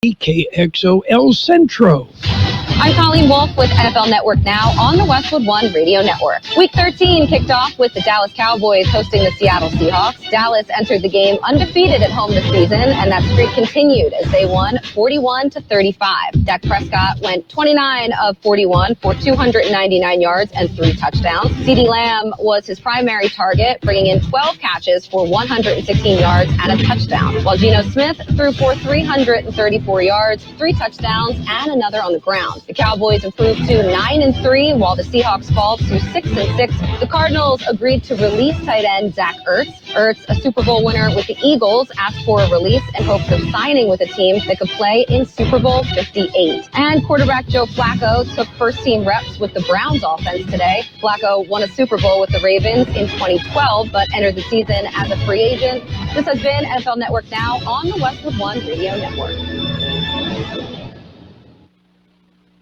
KXO El Centro. I'm Colleen Wolfe with NFL Network Now on the Westwood One Radio Network. Week 13 kicked off with the Dallas Cowboys hosting the Seattle Seahawks. Dallas entered the game undefeated at home this season, and that streak continued as they won 41-35. Dak Prescott went 29 of 41 for 299 yards and 3 touchdowns. CeeDee Lamb was his primary target, bringing in 12 catches for 116 yards and a touchdown, while Geno Smith threw for 334 yards, 3 touchdowns, and another on the ground. The Cowboys improved to 9-3, while the Seahawks fall to 6-6. The Cardinals agreed to release tight end Zach Ertz. Ertz, a Super Bowl winner with the Eagles, asked for a release in hopes of signing with a team that could play in Super Bowl 58. And quarterback Joe Flacco took first-team reps with the Browns offense today. Flacco won a Super Bowl with the Ravens in 2012, but entered the season as a free agent. This has been NFL Network Now on the Westwood One Radio Network.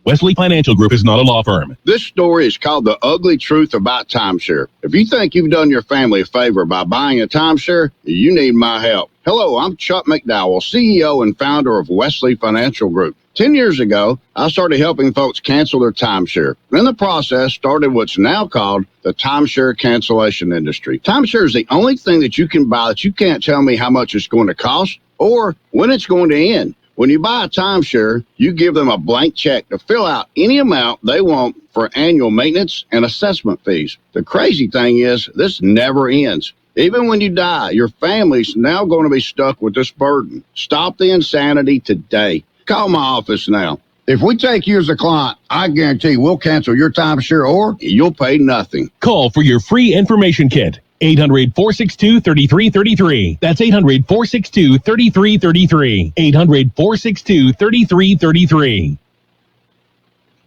Wesley Financial Group is not a law firm. This story is called The Ugly Truth About Timeshare. If you think you've done your family a favor by buying a timeshare, you need my help. Hello, I'm Chuck McDowell, CEO and founder of Wesley Financial Group. 10 years ago, I started helping folks cancel their timeshare. In the process, started what's now called the timeshare cancellation industry. Timeshare is the only thing that you can buy that you can't tell me how much it's going to cost or when it's going to end. When you buy a timeshare, you give them a blank check to fill out any amount they want for annual maintenance and assessment fees. The crazy thing is, this never ends. Even when you die, your family's now going to be stuck with this burden. Stop the insanity today. Call my office now. If we take you as a client, I guarantee we'll cancel your timeshare or you'll pay nothing. Call for your free information kit. 800-462-3333. That's 800-462-3333. 800-462-3333.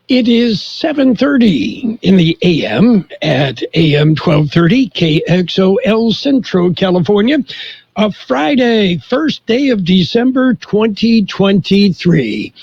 It is 7:30 in the AM at AM 1230 KXO El Centro, California. A Friday, first day of December 2023.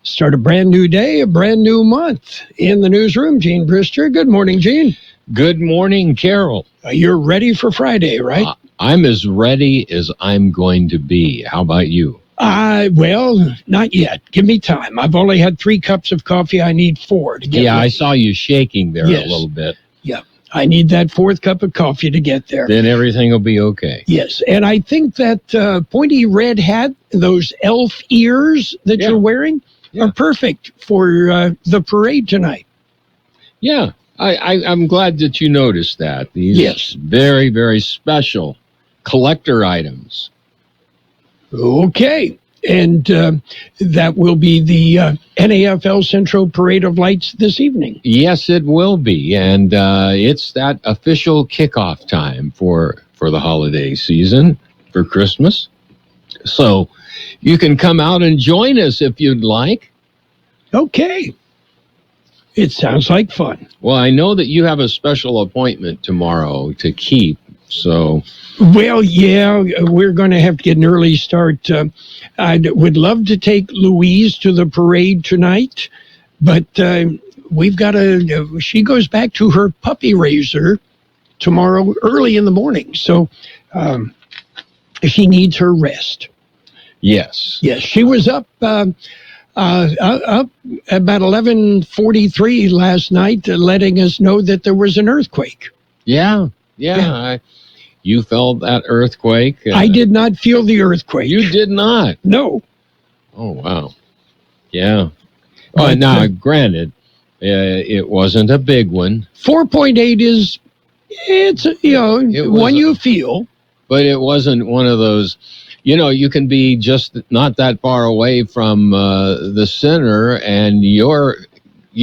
Start a brand new day, a brand new month. In the newsroom, Gene Brister. Good morning, Gene. Good morning, Carroll. You're ready for Friday, right? I'm as ready as I'm going to be. How about you? Well, not yet. Give me time. I've only had 3 cups of coffee. I need 4 to get ready. I saw you shaking there a little bit. Yeah, I need that 4th cup of coffee to get there. Then everything will be okay. Yes, and I think that pointy red hat, those elf ears that you're wearing, are perfect for the parade tonight. Yeah. I'm glad that you noticed that. These very, very special collector items. Okay. And that will be the NAFL Central Parade of Lights this evening. Yes, it will be. And it's that official kickoff time for the holiday season, for Christmas. So you can come out and join us if you'd like. Okay. It sounds like fun. Well, I know that you have a special appointment tomorrow to keep, so... Well, yeah, we're going to have to get an early start. I would love to take Louise to the parade tonight, but we've got to... She goes back to her puppy raiser tomorrow early in the morning, so she needs her rest. Yes. Yes, she was up about 11:43 last night, letting us know that there was an earthquake. Yeah. You felt that earthquake? I did not feel the earthquake. You did not? No. Oh, wow. Yeah. Well, now, granted, it wasn't a big one. 4.8 is, one you feel. But it wasn't one of those... you can be just not that far away from the center, and you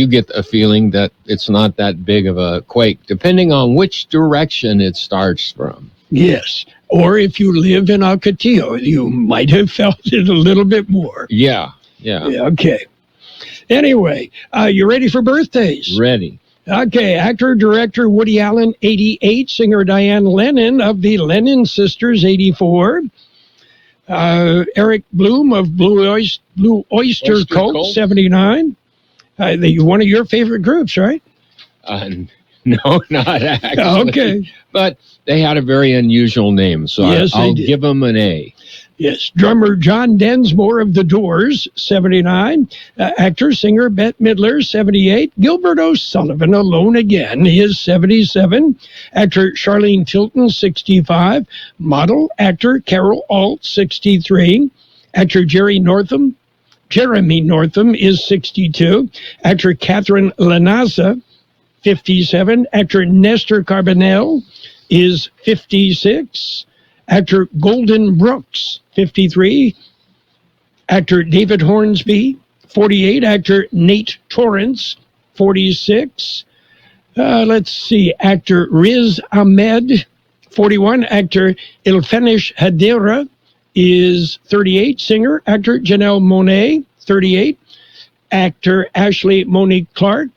get a feeling that it's not that big of a quake, depending on which direction it starts from. Yes. Or if you live in Alcatillo, you might have felt it a little bit more. Yeah. Okay. Anyway, you ready for birthdays? Ready. Okay, actor, director Woody Allen, 88. Singer Diane Lennon of the Lennon Sisters, 84. Eric Bloom of Blue Oyster Cult, 79. One of your favorite groups, right? No, not actually. Okay. But they had a very unusual name, so I'll give them an A. Yes, drummer John Densmore of The Doors, 79. Actor, singer Bette Midler, 78. Gilbert O'Sullivan, alone again, is 77. Actor Charlene Tilton, 65. Model, actor Carroll Alt, 63. Actor Jeremy Northam is 62. Actor Catherine Lanaza, 57. Actor Nestor Carbonell is 56. Actor Golden Brooks, 53. Actor David Hornsby, 48. Actor Nate Torrance, 46. Let's see. Actor Riz Ahmed, 41. Actor Ilfenish Hadera is 38. Singer, actor Janelle Monáe, 38. Actor Ashley Monique Clark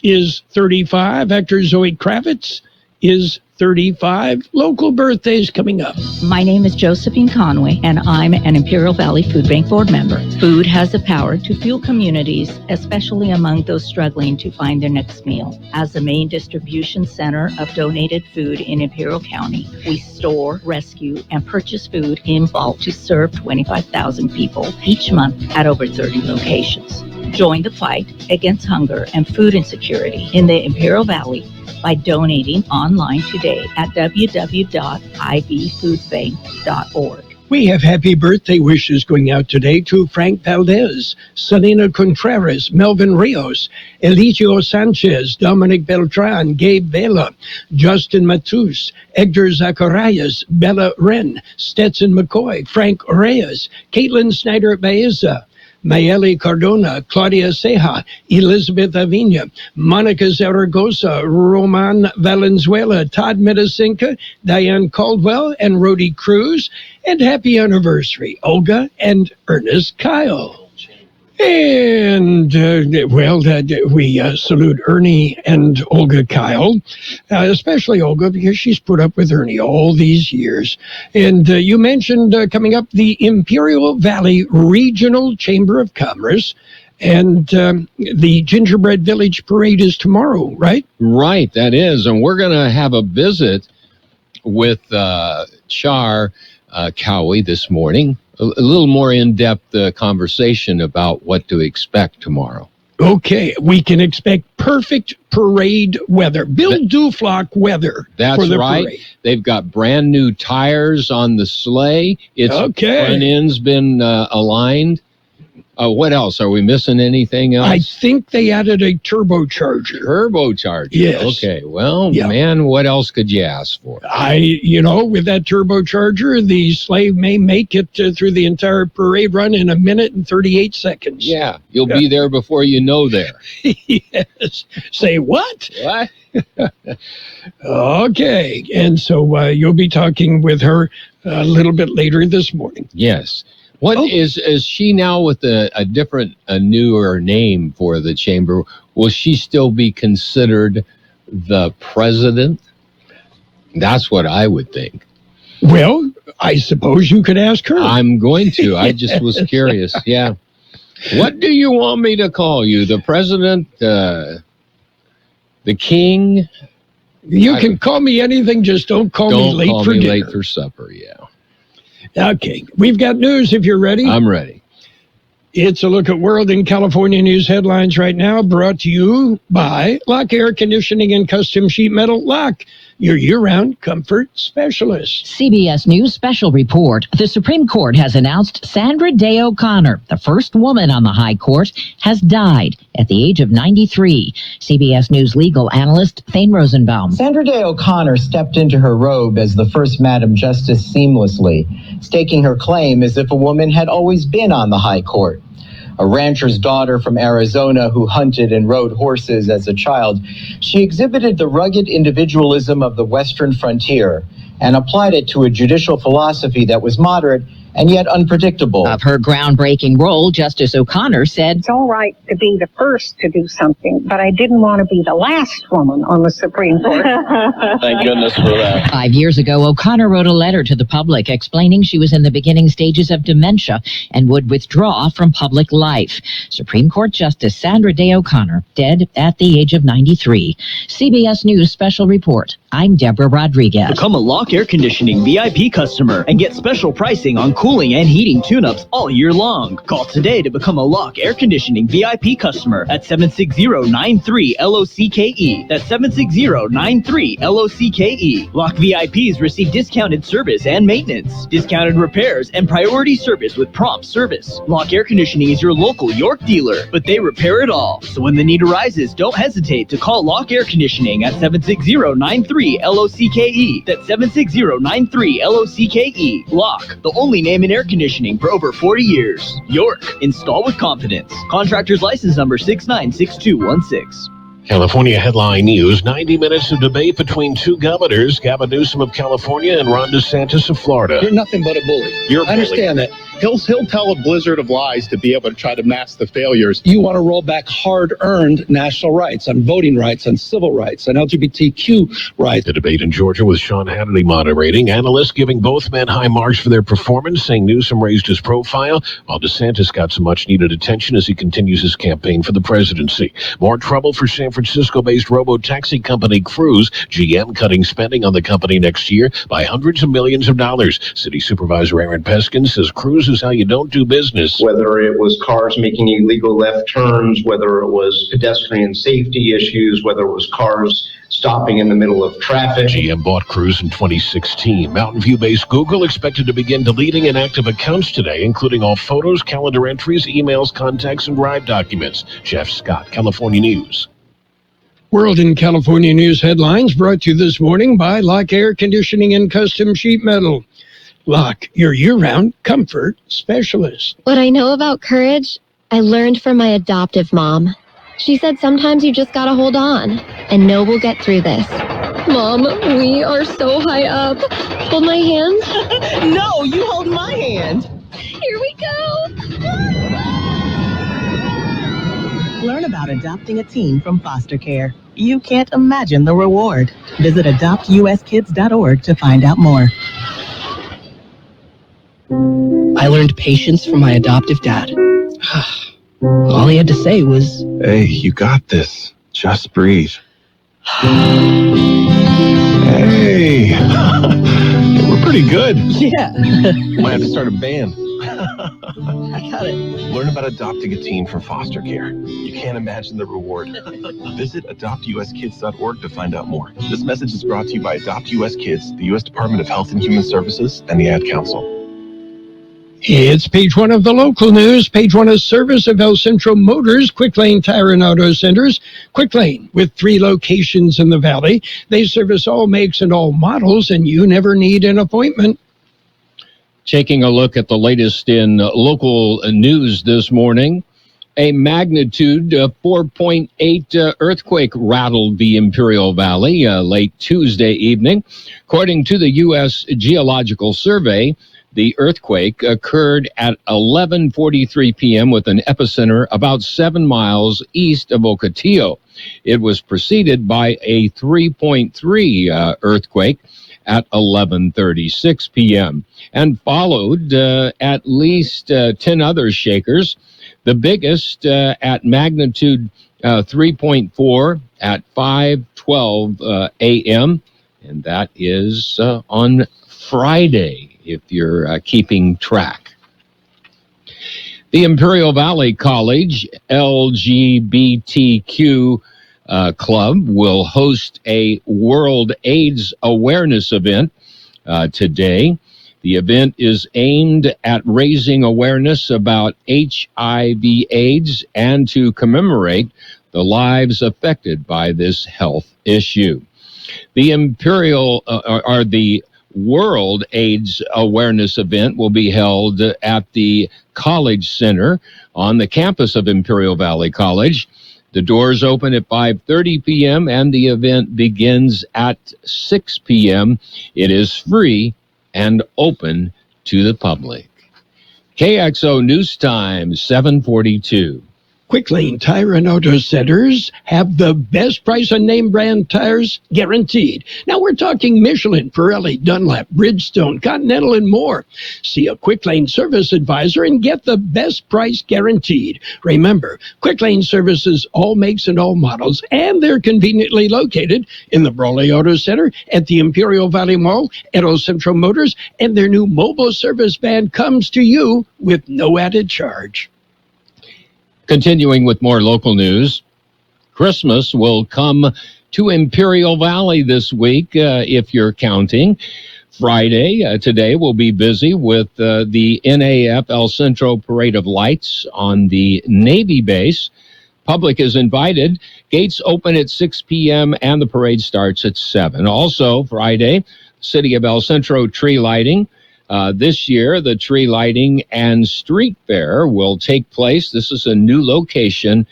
is 35. Actor Zoe Kravitz is 35. Local birthdays coming up. My name is Josephine Conway, and I'm an Imperial Valley Food Bank board member. Food has the power to fuel communities, especially among those struggling to find their next meal. As the main distribution center of donated food in Imperial County, we store, rescue, and purchase food in bulk to serve 25,000 people each month at over 30 locations. Join the fight against hunger and food insecurity in the Imperial Valley by donating online today at www.ivfoodbank.org. We have happy birthday wishes going out today to Frank Valdez, Selena Contreras, Melvin Rios, Eligio Sanchez, Dominic Beltran, Gabe Vela, Justin Matus, Edgar Zacharias, Bella Wren, Stetson McCoy, Frank Reyes, Caitlin Snyder Baeza, Mayeli Cardona, Claudia Ceja, Elizabeth Avina, Monica Zaragoza, Roman Valenzuela, Todd Medicinca, Diane Caldwell, and Rhodey Cruz. And happy anniversary, Olga and Ernest Kyle. And, we salute Ernie and Olga Kyle, especially Olga, because she's put up with Ernie all these years. And you mentioned coming up the Imperial Valley Regional Chamber of Commerce, and the Gingerbread Village Parade is tomorrow, right? Right, that is. And we're going to have a visit with Char Cowie this morning. A little more in-depth conversation about what to expect tomorrow. Okay, we can expect perfect parade weather, Bill Duflock weather. That's for the right. Parade. They've got brand new tires on the sleigh. Its front end's been aligned. What else? Are we missing anything else? I think they added a turbocharger. Turbocharger. Yes. Okay. Well, man, what else could you ask for? With that turbocharger, the sleigh may make it through the entire parade run in 1 minute and 38 seconds. Yeah, you'll be there before you know there. Yes. Say what? What? Okay. And so you'll be talking with her a little bit later this morning. Yes. What is she now with a newer name for the chamber? Will she still be considered the president? That's what I would think. Well, I suppose you could ask her. I'm going to. I just was curious. Yeah. What do you want me to call you? The president? The king? You can call me anything, just don't call me late for dinner. Late for supper, yeah. Okay, we've got news if you're ready. I'm ready. It's a look at World and California news headlines right now, brought to you by Lock Air Conditioning and Custom Sheet Metal. Lock, your year-round comfort specialist. CBS News special report. The Supreme Court has announced Sandra Day O'Connor, the first woman on the High Court, has died at the age of 93. CBS News legal analyst Thane Rosenbaum. Sandra Day O'Connor stepped into her robe as the first Madam Justice seamlessly, staking her claim as if a woman had always been on the High Court. A rancher's daughter from Arizona who hunted and rode horses as a child, she exhibited the rugged individualism of the Western frontier and applied it to a judicial philosophy that was moderate and yet unpredictable. Of her groundbreaking role, Justice O'Connor said, "It's all right to be the first to do something, but I didn't want to be the last woman on the Supreme Court." Thank goodness for that. 5 years ago, O'Connor wrote a letter to the public explaining she was in the beginning stages of dementia and would withdraw from public life. Supreme Court Justice Sandra Day O'Connor, dead at the age of 93. CBS News special report. I'm Deborah Rodriguez. Become a Lock Air Conditioning VIP customer and get special pricing on cooling and heating tune-ups all year long. Call today to become a Lock Air Conditioning VIP customer at 760-93-LOCKE. That's 760-93-LOCKE. Lock VIPs receive discounted service and maintenance, discounted repairs, and priority service with prompt service. Lock Air Conditioning is your local York dealer, but they repair it all. So when the need arises, don't hesitate to call Lock Air Conditioning at 760-93-LOCKE. That's 760-93-LOCKE. Lock, the only name in air conditioning for over 40 years. York, install with confidence. Contractor's license number 696216. California headline news, 90 minutes of debate between two governors, Gavin Newsom of California and Ron DeSantis of Florida. You're nothing but a bully. I understand that. He'll tell a blizzard of lies to be able to try to mask the failures. You want to roll back hard-earned national rights on voting rights, on civil rights, on LGBTQ rights. The debate in Georgia with Sean Hannity moderating. Analysts giving both men high marks for their performance, saying Newsom raised his profile, while DeSantis got some much-needed attention as he continues his campaign for the presidency. More trouble for San Francisco-based robo-taxi company Cruise. GM cutting spending on the company next year by hundreds of millions of dollars. City Supervisor Aaron Peskin says Cruise is how you don't do business. Whether it was cars making illegal left turns, whether it was pedestrian safety issues, whether it was cars stopping in the middle of traffic. GM bought Cruise in 2016. Mountain View-based Google expected to begin deleting inactive accounts today, including all photos, calendar entries, emails, contacts, and ride documents. Jeff Scott, California News. World and California News headlines brought to you this morning by Lock Air Conditioning and Custom Sheet Metal. Lock, your year-round comfort specialist. What I know about courage, I learned from my adoptive mom. She said sometimes you just gotta hold on and know we'll get through this. Mom, we are so high up. Hold my hand. No, you hold my hand. Here we go. Learn about adopting a teen from foster care. You can't imagine the reward. Visit adoptuskids.org to find out more. I learned patience from my adoptive dad. All he had to say was, "Hey, you got this. Just breathe." Hey, we're pretty good. Yeah. Might have to start a band. I got it. Learn about adopting a teen from foster care. You can't imagine the reward. Visit adoptuskids.org to find out more. This message is brought to you by Adopt US Kids, the U.S. Department of Health and Human Services, and the Ad Council. It's page one of the local news. Page one is service of El Centro Motors, Quick Lane Tire and Auto Centers. Quick Lane, with 3 locations in the valley. They service all makes and all models, and you never need an appointment. Taking a look at the latest in local news this morning, a magnitude 4.8 earthquake rattled the Imperial Valley late Tuesday evening. According to the U.S. Geological Survey, the earthquake occurred at 11:43 p.m. with an epicenter about 7 miles east of Ocotillo. It was preceded by a 3.3 earthquake at 11:36 p.m. and followed at least 10 other shakers, the biggest at magnitude 3.4 at 5:12 a.m., and that is on Friday, if you're keeping track. The Imperial Valley College LGBTQ Club will host a World AIDS Awareness event today. The event is aimed at raising awareness about HIV/AIDS and to commemorate the lives affected by this health issue. The the World AIDS Awareness event will be held at the College Center on the campus of Imperial Valley College. The doors open at 5:30 p.m. and the event begins at 6 p.m. It is free and open to the public. KXO News Time, 7:42. Quick Lane Tire and Auto Centers have the best price on name brand tires guaranteed. Now we're talking Michelin, Pirelli, Dunlop, Bridgestone, Continental, and more. See a Quick Lane service advisor and get the best price guaranteed. Remember, Quick Lane services all makes and all models, and they're conveniently located in the Brawley Auto Center, at the Imperial Valley Mall, at El Centro Motors, and their new mobile service van comes to you with no added charge. Continuing with more local news, Christmas will come to Imperial Valley this week, if you're counting. Friday, today, will be busy with the NAF El Centro Parade of Lights on the Navy base. Public is invited. Gates open at 6 p.m. and the parade starts at 7. Also, Friday, City of El Centro tree lighting. This year, the tree lighting and street fair will take place. This is a new location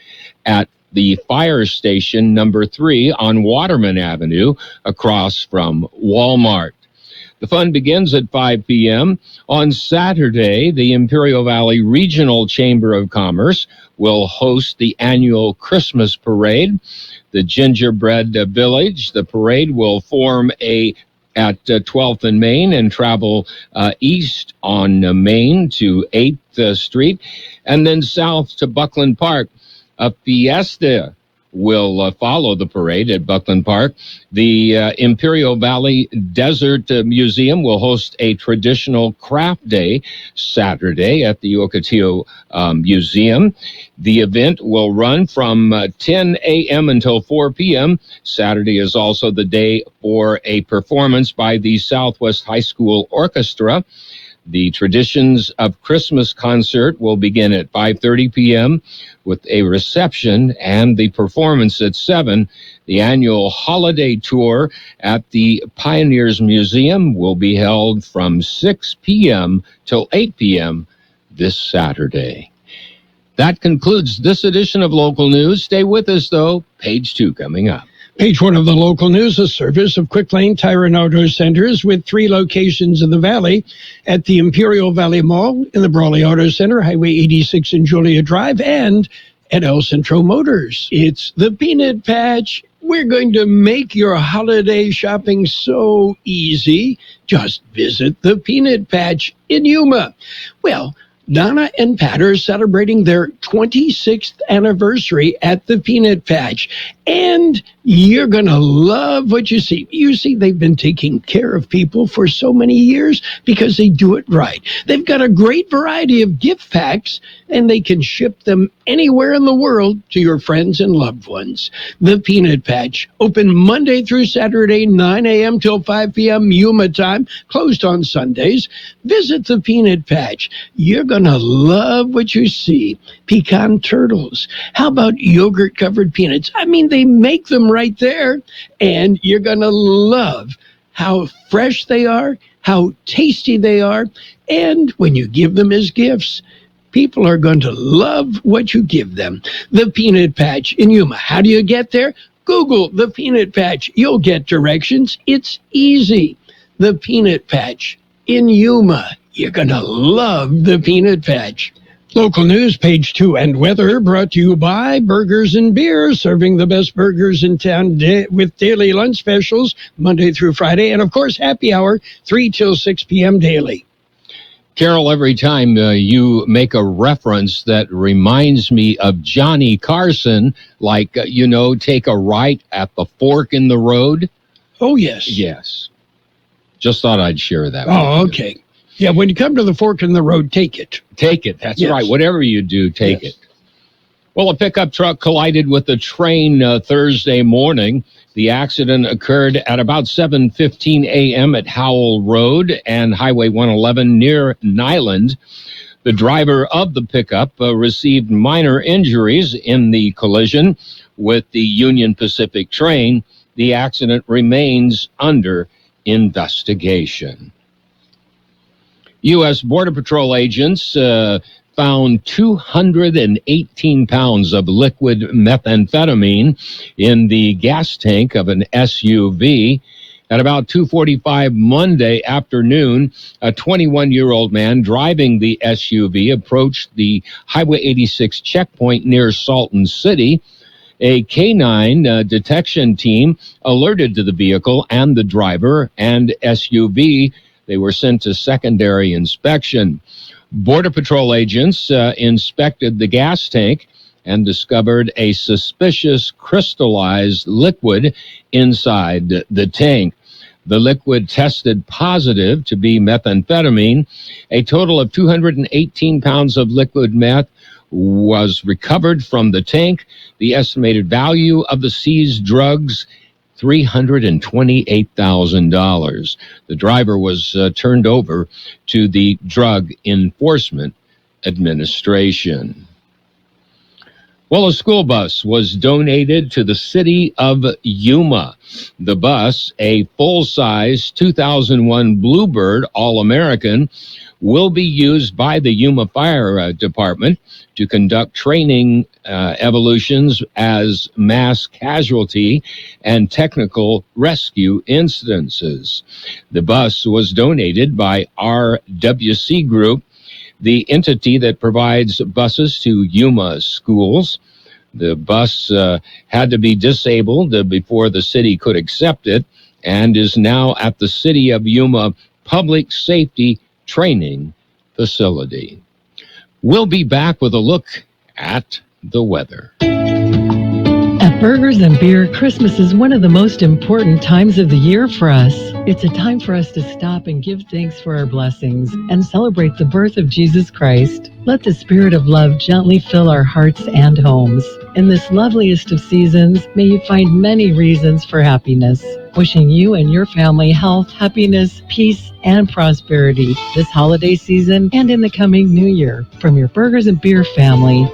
at the fire station number 3 on Waterman Avenue across from Walmart. The fun begins at 5 p.m. On Saturday, the Imperial Valley Regional Chamber of Commerce will host the annual Christmas parade. The Gingerbread Village, the parade will form at 12th and Main and travel east on Main to 8th Street, and then south to Buckland Park. A fiesta will follow the parade at Buckland Park. The Imperial Valley Desert Museum will host a traditional craft day Saturday at the Ocotillo Museum. The event will run from 10 a.m. until 4 p.m. Saturday is also the day for a performance by the Southwest High School Orchestra. The Traditions of Christmas concert will begin at 5:30 p.m. with a reception and the performance at 7. The annual holiday tour at the Pioneers Museum will be held from 6 p.m. till 8 p.m. this Saturday. That concludes this edition of Local News. Stay with us, though. Page 2 coming up. Page 1 of the local news, a service of Quick Lane Tire and Auto Centers with 3 locations in the valley at the Imperial Valley Mall, in the Brawley Auto Center, Highway 86 and Julia Drive, and at El Centro Motors. It's the Peanut Patch. We're going to make your holiday shopping so easy. Just visit the Peanut Patch in Yuma. Well, Donna and Pat are celebrating their 26th anniversary at the Peanut Patch, and you're going to love what you see. You see, they've been taking care of people for so many years because they do it right. They've got a great variety of gift packs, and they can ship them anywhere in the world to your friends and loved ones. The Peanut Patch, open Monday through Saturday, 9 a.m. till 5 p.m. Yuma time, closed on Sundays. Visit the Peanut Patch. You're going to love what you see. Pecan turtles. How about yogurt-covered peanuts? I mean, they make them right there, and you're going to love how fresh they are, how tasty they are, and when you give them as gifts, people are going to love what you give them. The Peanut Patch in Yuma. How do you get there? Google the Peanut Patch. You'll get directions. It's easy. The Peanut Patch in Yuma. You're going to love the Peanut Patch. Local news, page 2, and weather brought to you by Burgers and Beer, serving the best burgers in town with daily lunch specials Monday through Friday, and of course happy hour 3 till 6 p.m. daily. Carroll, every time you make a reference that reminds me of Johnny Carson, like, take a right at the fork in the road. Oh, yes. Yes. Just thought I'd share that. Oh, okay. Yeah, when you come to the fork in the road, take it. Take it. That's right. Whatever you do, take it. Well, a pickup truck collided with a train Thursday morning. The accident occurred at about 7:15 a.m. at Howell Road and Highway 111 near Nyland. The driver of the pickup received minor injuries in the collision with the Union Pacific train. The accident remains under investigation. U.S. Border Patrol agents found 218 pounds of liquid methamphetamine in the gas tank of an SUV. At about 2:45 Monday afternoon, a 21-year-old man driving the SUV approached the Highway 86 checkpoint near Salton City. A K-9 detection team alerted to the vehicle and the driver and SUV. They were sent to secondary inspection. Border Patrol agents inspected the gas tank and discovered a suspicious crystallized liquid inside the tank. The liquid tested positive to be methamphetamine. A total of 218 pounds of liquid meth was recovered from the tank. The estimated value of the seized drugs, $328,000. The driver was turned over to the Drug Enforcement Administration. Well, a school bus was donated to the city of Yuma. The bus, a full-size 2001 Bluebird All-American, will be used by the Yuma Fire Department to conduct training evolutions as mass casualty and technical rescue instances. The bus was donated by RWC Group, the entity that provides buses to Yuma schools. The bus had to be disabled before the city could accept it and is now at the City of Yuma Public Safety Training Facility. We'll be back with a look at the weather. At Burgers and Beer, Christmas is one of the most important times of the year for us. It's a time for us to stop and give thanks for our blessings and celebrate the birth of Jesus Christ. Let the spirit of love gently fill our hearts and homes. In this loveliest of seasons, may you find many reasons for happiness. Wishing you and your family health, happiness, peace, and prosperity this holiday season and in the coming new year. From your Burgers and Beer family.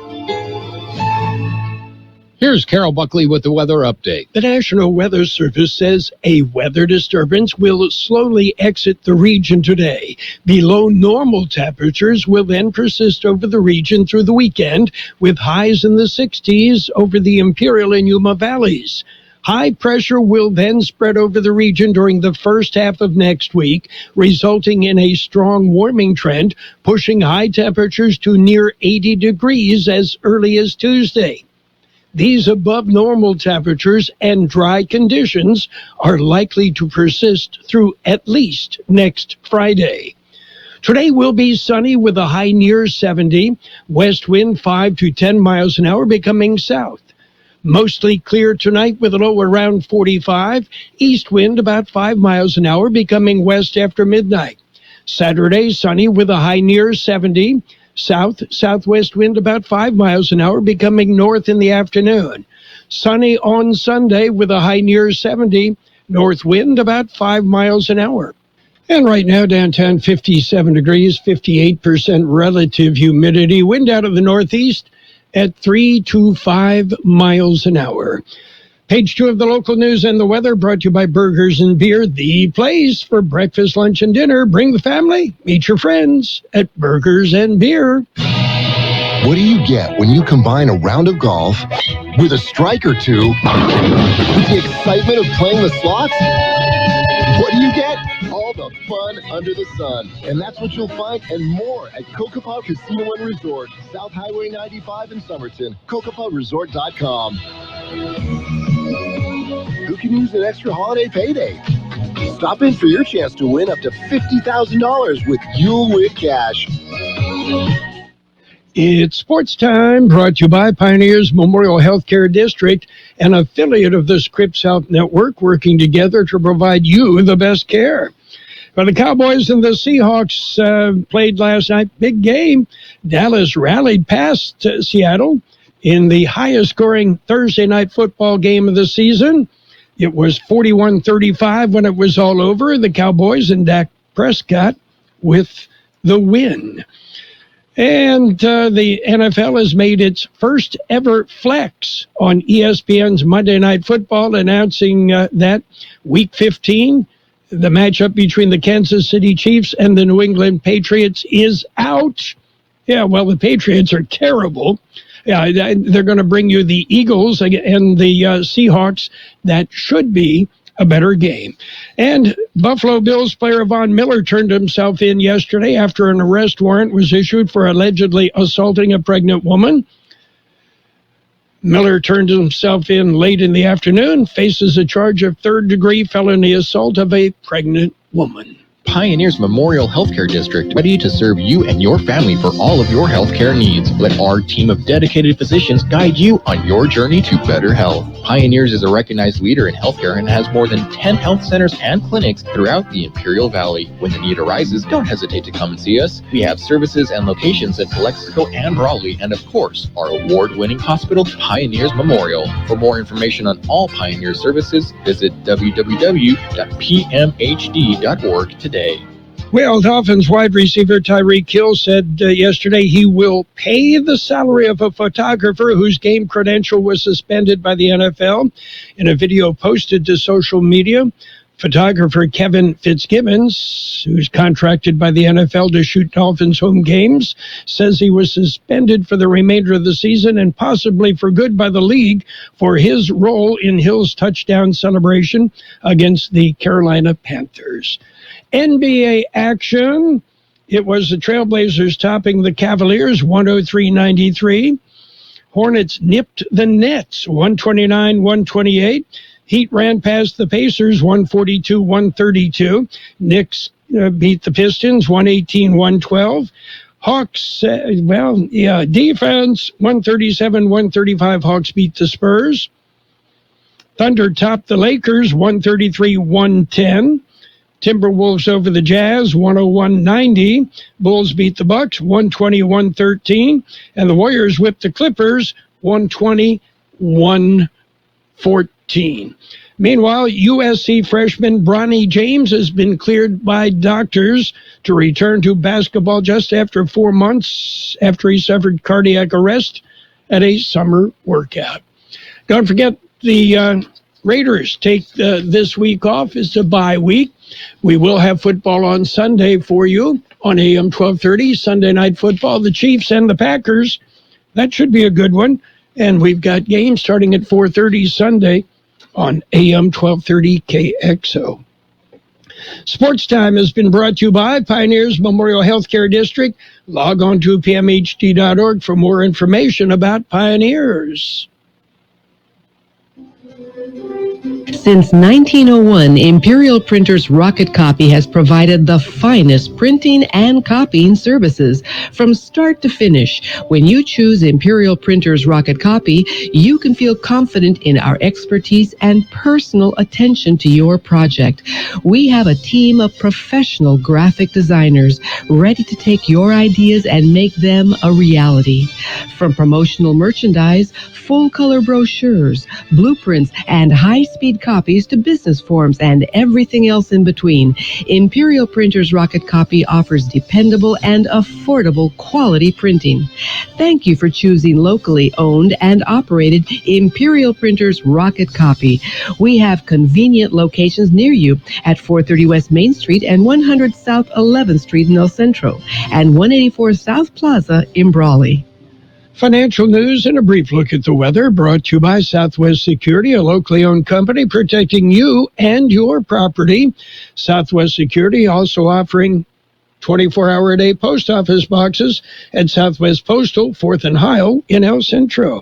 Here's Carroll Buckley with the weather update. The National Weather Service says a weather disturbance will slowly exit the region today. Below normal temperatures will then persist over the region through the weekend, with highs in the 60s over the Imperial and Yuma valleys. High pressure will then spread over the region during the first half of next week, resulting in a strong warming trend, pushing high temperatures to near 80 degrees as early as Tuesday. These above normal temperatures and dry conditions are likely to persist through at least next Friday. Today will be sunny with a high near 70, west wind 5 to 10 miles an hour becoming south. Mostly clear tonight with a low around 45, east wind about 5 miles an hour becoming west after midnight. Saturday sunny with a high near 70. South-southwest wind about 5 miles an hour becoming north in the afternoon. Sunny on Sunday with a high near 70, north wind about 5 miles an hour. And right now downtown 57 degrees, 58% relative humidity, wind out of the northeast at 3 to 5 miles an hour. Page 2 of the local news and the weather brought to you by Burgers and Beer, the place for breakfast, lunch, and dinner. Bring the family, meet your friends at Burgers and Beer. What do you get when you combine a round of golf with a strike or two with the excitement of playing the slots? What do you get? All the fun under the sun. And that's what you'll find and more at Kokopah Casino and Resort, South Highway 95 in Somerton, kokopahresort.com. Who can use an extra holiday payday? Stop in for your chance to win up to $50,000 with You'll Win Cash. It's sports time, brought to you by Pioneers Memorial Healthcare District, an affiliate of the Scripps Health Network, working together to provide you the best care. Well, the Cowboys and the Seahawks played last night. Big game. Dallas rallied past Seattle in the highest scoring Thursday night football game of the season. It was 41-35 when it was all over. The Cowboys and Dak Prescott with the win. And the NFL has made its first ever flex on ESPN's Monday Night Football, announcing that Week 15, the matchup between the Kansas City Chiefs and the New England Patriots is out. Yeah, well, the Patriots are terrible. Yeah, they're going to bring you the Eagles and the Seahawks. That should be a better game. And Buffalo Bills player Von Miller turned himself in yesterday after an arrest warrant was issued for allegedly assaulting a pregnant woman. Miller turned himself in late in the afternoon, faces a charge of third-degree felony assault of a pregnant woman. Pioneers Memorial Healthcare District, ready to serve you and your family for all of your healthcare needs. Let our team of dedicated physicians guide you on your journey to better health. Pioneers is a recognized leader in healthcare and has more than 10 health centers and clinics throughout the Imperial Valley. When the need arises, don't hesitate to come and see us. We have services and locations in Calexico and Raleigh, and of course, our award-winning hospital, Pioneers Memorial. For more information on all Pioneer services, visit www.pmhd.org today. Well, Dolphins wide receiver Tyreek Hill said yesterday he will pay the salary of a photographer whose game credential was suspended by the NFL. In a video posted to social media, photographer Kevin Fitzgibbons, who's contracted by the NFL to shoot Dolphins home games, says he was suspended for the remainder of the season and possibly for good by the league for his role in Hill's touchdown celebration against the Carolina Panthers. NBA action. It was the Trailblazers topping the Cavaliers 103-93. Hornets nipped the Nets 129-128. Heat ran past the Pacers 142-132. Knicks beat the Pistons 118-112. Hawks, defense 137-135. Hawks beat the Spurs. Thunder topped the Lakers 133-110. Timberwolves over the Jazz, 101-90. Bulls beat the Bucks, 120-113. And the Warriors whipped the Clippers, 120-114. Meanwhile, USC freshman Bronny James has been cleared by doctors to return to basketball just after 4 months after he suffered cardiac arrest at a summer workout. Don't forget, the Raiders take this week off. It's a bye week. We will have football on Sunday for you on AM 1230, Sunday Night Football, the Chiefs and the Packers. That should be a good one. And we've got games starting at 4:30 Sunday on AM 1230 KXO. Sports Time has been brought to you by Pioneers Memorial Healthcare District. Log on to pmhd.org for more information about Pioneers. Since 1901, Imperial Printers Rocket Copy has provided the finest printing and copying services from start to finish. When you choose Imperial Printers Rocket Copy, you can feel confident in our expertise and personal attention to your project. We have a team of professional graphic designers ready to take your ideas and make them a reality. From promotional merchandise, full-color brochures, blueprints, and high-speed copies to business forms and everything else in between, Imperial Printers Rocket Copy offers dependable and affordable quality printing. Thank you for choosing locally owned and operated Imperial Printers Rocket Copy. We have convenient locations near you at 430 West Main Street and 100 South 11th Street in El Centro and 184 South Plaza in Brawley. Financial news and a brief look at the weather brought to you by Southwest Security, a locally owned company protecting you and your property. Southwest Security also offering 24-hour-a-day post office boxes at Southwest Postal, 4th and Heil in El Centro.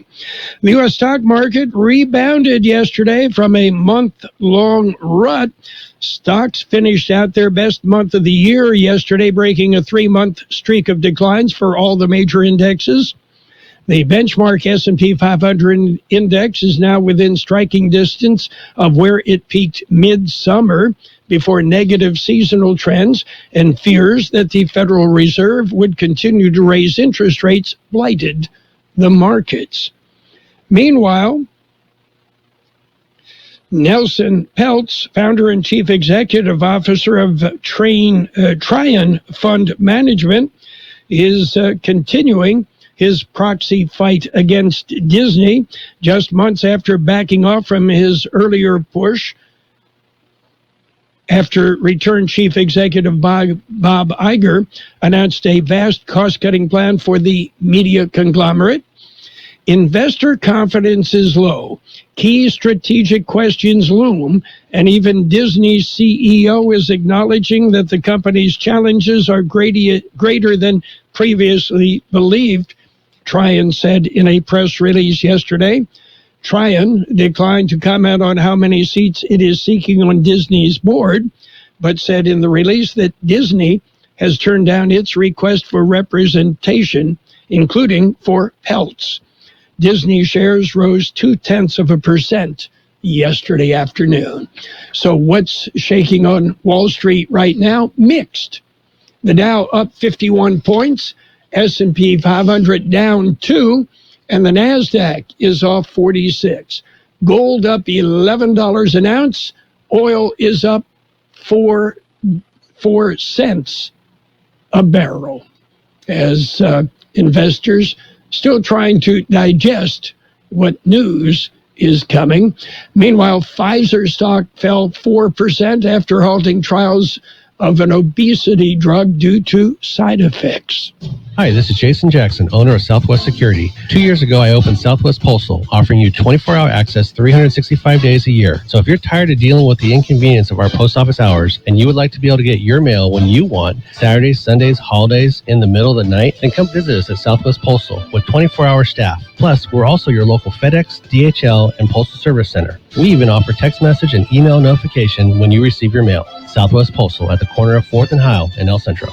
The U.S. stock market rebounded yesterday from a month-long rut. Stocks finished out their best month of the year yesterday, breaking a 3-month streak of declines for all the major indexes. The benchmark S&P 500 index is now within striking distance of where it peaked mid-summer before negative seasonal trends and fears that the Federal Reserve would continue to raise interest rates blighted the markets. Meanwhile, Nelson Peltz, founder and chief executive officer of Trian Fund Management, is continuing his proxy fight against Disney just months after backing off from his earlier push after Return Chief Executive Bob Iger announced a vast cost-cutting plan for the media conglomerate. Investor confidence is low. Key strategic questions loom, and even Disney's CEO is acknowledging that the company's challenges are greater than previously believed, Trian said in a press release yesterday. Trian declined to comment on how many seats it is seeking on Disney's board, but said in the release that Disney has turned down its request for representation, including for Peltz. Disney shares rose 0.2% yesterday afternoon. So what's shaking on Wall Street right now? Mixed. The Dow up 51 points, S&P 500 down 2, and the NASDAQ is off 46. Gold up $11 an ounce. Oil is up 4 cents a barrel as investors still trying to digest what news is coming. Meanwhile, Pfizer stock fell 4% after halting trials of an obesity drug due to side effects. Hi, this is Jason Jackson, owner of Southwest Security. 2 years ago, I opened Southwest Postal, offering you 24-hour access 365 days a year. So if you're tired of dealing with the inconvenience of our post office hours and you would like to be able to get your mail when you want, Saturdays, Sundays, holidays, in the middle of the night, then come visit us at Southwest Postal with 24-hour staff. Plus, we're also your local FedEx, DHL, and Postal Service Center. We even offer text message and email notification when you receive your mail. Southwest Postal at the corner of 4th and Heil in El Centro.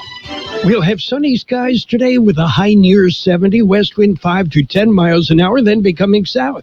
We'll have sunny skies today with a high near 70, west wind 5 to 10 miles an hour, then becoming south.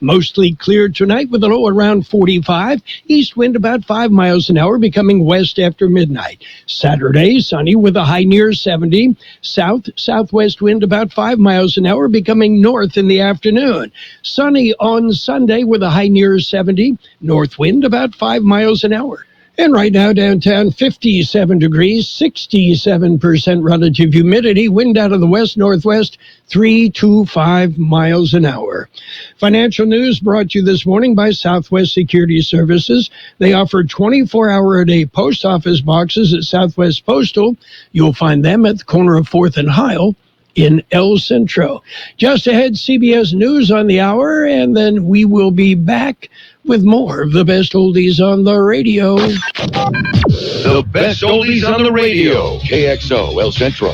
Mostly clear tonight with a low around 45, east wind about 5 miles an hour, becoming west after midnight. Saturday, sunny with a high near 70, southwest wind about 5 miles an hour, becoming north in the afternoon. Sunny on Sunday with a high near 70, north wind about 5 miles an hour. And right now, downtown, 57 degrees, 67% relative humidity, wind out of the west-northwest, 3 to 5 miles an hour. Financial news brought to you this morning by Southwest Security Services. They offer 24-hour-a-day post office boxes at Southwest Postal. You'll find them at the corner of 4th and Heil in El Centro. Just ahead, CBS News on the hour, and then we will be back with more of the best oldies on the radio. The best oldies on the radio. KXO, El Centro.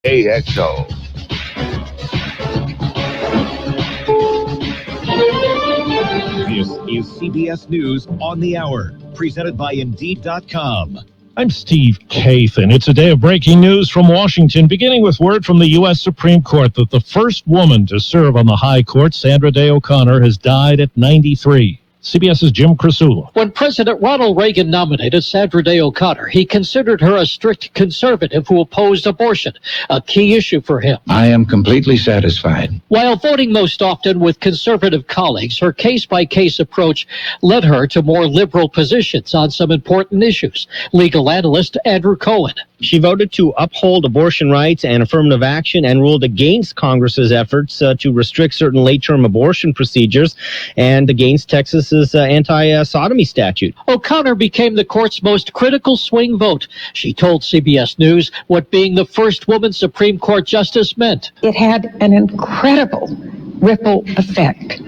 KXO. This is CBS News on the Hour, presented by Indeed.com. I'm Steve Kathan. It's a day of breaking news from Washington, beginning with word from the U.S. Supreme Court that the first woman to serve on the High Court, Sandra Day O'Connor, has died at 93. CBS's Jim Crisula. When President Ronald Reagan nominated Sandra Day O'Connor, he considered her a strict conservative who opposed abortion, a key issue for him. I am completely satisfied. While voting most often with conservative colleagues, her case-by-case approach led her to more liberal positions on some important issues. Legal analyst Andrew Cohen. She voted to uphold abortion rights and affirmative action and ruled against Congress's efforts to restrict certain late-term abortion procedures and against Texas's anti-sodomy statute. O'Connor became the court's most critical swing vote. She told CBS News what being the first woman Supreme Court justice meant. It had an incredible ripple effect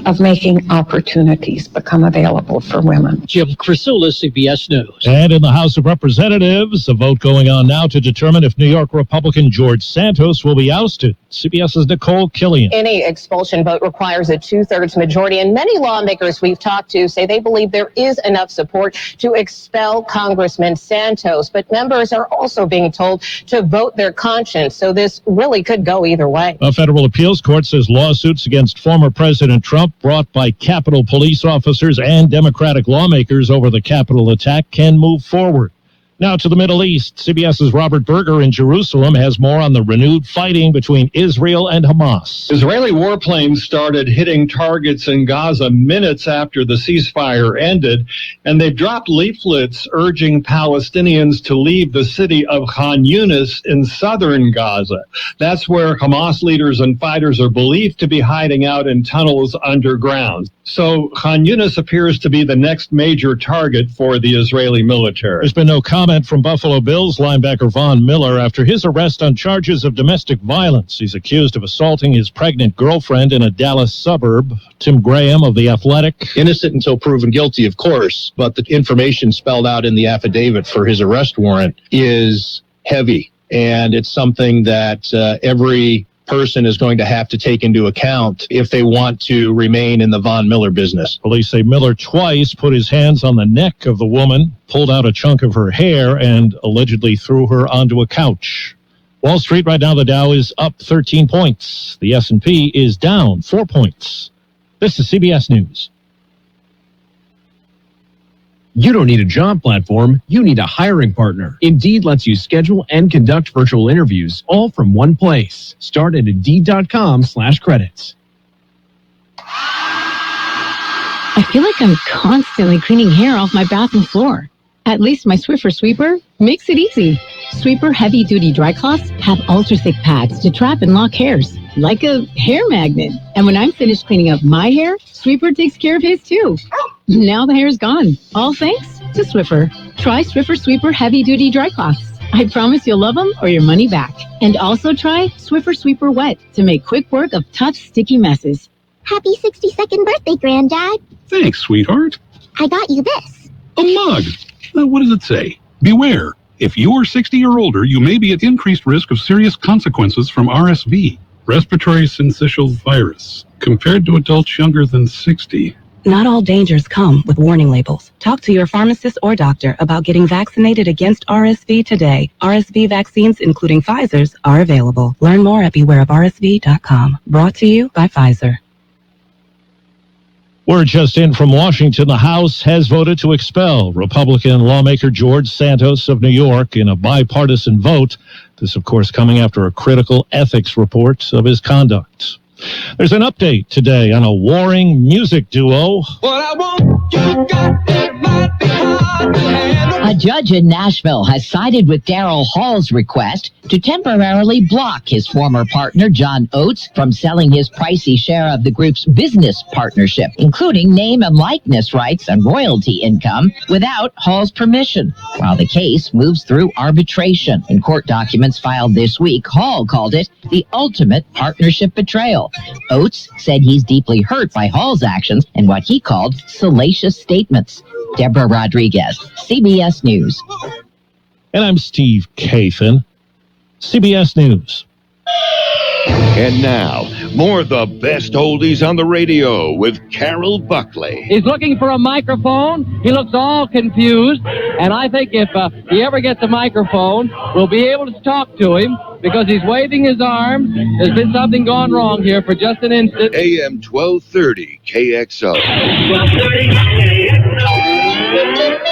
of making opportunities become available for women. Jim Crisula, CBS News. And in the House of Representatives, a vote going on now to determine if New York Republican George Santos will be ousted. CBS's Nicole Killian. Any expulsion vote requires a 2/3 majority, and many lawmakers we've talked to say they believe there is enough support to expel Congressman Santos. But members are also being told to vote their conscience, so this really could go either way. A federal appeals court says lawsuits against former President Trump brought by Capitol police officers and Democratic lawmakers over the Capitol attack can move forward. Now to the Middle East. CBS's Robert Berger in Jerusalem has more on the renewed fighting between Israel and Hamas. Israeli warplanes started hitting targets in Gaza minutes after the ceasefire ended, and they've dropped leaflets urging Palestinians to leave the city of Khan Yunis in southern Gaza. That's where Hamas leaders and fighters are believed to be hiding out in tunnels underground. So Khan Yunis appears to be the next major target for the Israeli military. There's been no comment comment from Buffalo Bills linebacker Von Miller after his arrest on charges of domestic violence. He's accused of assaulting his pregnant girlfriend in a Dallas suburb. Tim Graham of The Athletic. Innocent until proven guilty, of course, but the information spelled out in the affidavit for his arrest warrant is heavy, and it's something that every person is going to have to take into account if they want to remain in the Von Miller business. Police say Miller twice put his hands on the neck of the woman, pulled out a chunk of her hair, and allegedly threw her onto a couch. Wall Street right now, the Dow is up 13 points. The S&P is down 4 points. This is CBS News. You don't need a job platform, you need a hiring partner. Indeed lets you schedule and conduct virtual interviews, all from one place. Start at Indeed.com/credits. I feel like I'm constantly cleaning hair off my bathroom floor. At least my Swiffer Sweeper makes it easy. Sweeper heavy-duty dry cloths have ultra-thick pads to trap and lock hairs, like a hair magnet. And when I'm finished cleaning up my hair, Sweeper takes care of his too. Now the hair's gone, all thanks to Swiffer. Try Swiffer Sweeper heavy-duty dry cloths. I promise you'll love them or your money back. And also try Swiffer Sweeper Wet to make quick work of tough, sticky messes. Happy 62nd birthday, Granddad. Thanks, sweetheart. I got you this. A mug. What does it say? Beware. If you are 60 or older, you may be at increased risk of serious consequences from RSV, respiratory syncytial virus, compared to adults younger than 60. Not all dangers come with warning labels. Talk to your pharmacist or doctor about getting vaccinated against RSV today. RSV vaccines, including Pfizer's, are available. Learn more at bewareofrsv.com. Brought to you by Pfizer. Word just in from Washington, the House has voted to expel Republican lawmaker George Santos of New York in a bipartisan vote. This, of course, coming after a critical ethics report of his conduct. There's an update today on a warring music duo. A judge in Nashville has sided with Daryl Hall's request to temporarily block his former partner, John Oates, from selling his pricey share of the group's business partnership, including name and likeness rights and royalty income, without Hall's permission, while the case moves through arbitration. In court documents filed this week, Hall called it the ultimate partnership betrayal. Oates said he's deeply hurt by Hall's actions and what he called salacious statements. Deborah Rodriguez, CBS News. And I'm Steve Kathan, CBS News. And now, more of the best oldies on the radio with Carroll Buckley. He's looking for a microphone. He looks all confused. And I think if he ever gets a microphone, we'll be able to talk to him because he's waving his arms. There's been something gone wrong here for just an instant. AM 1230 KXO. 1230 KXO.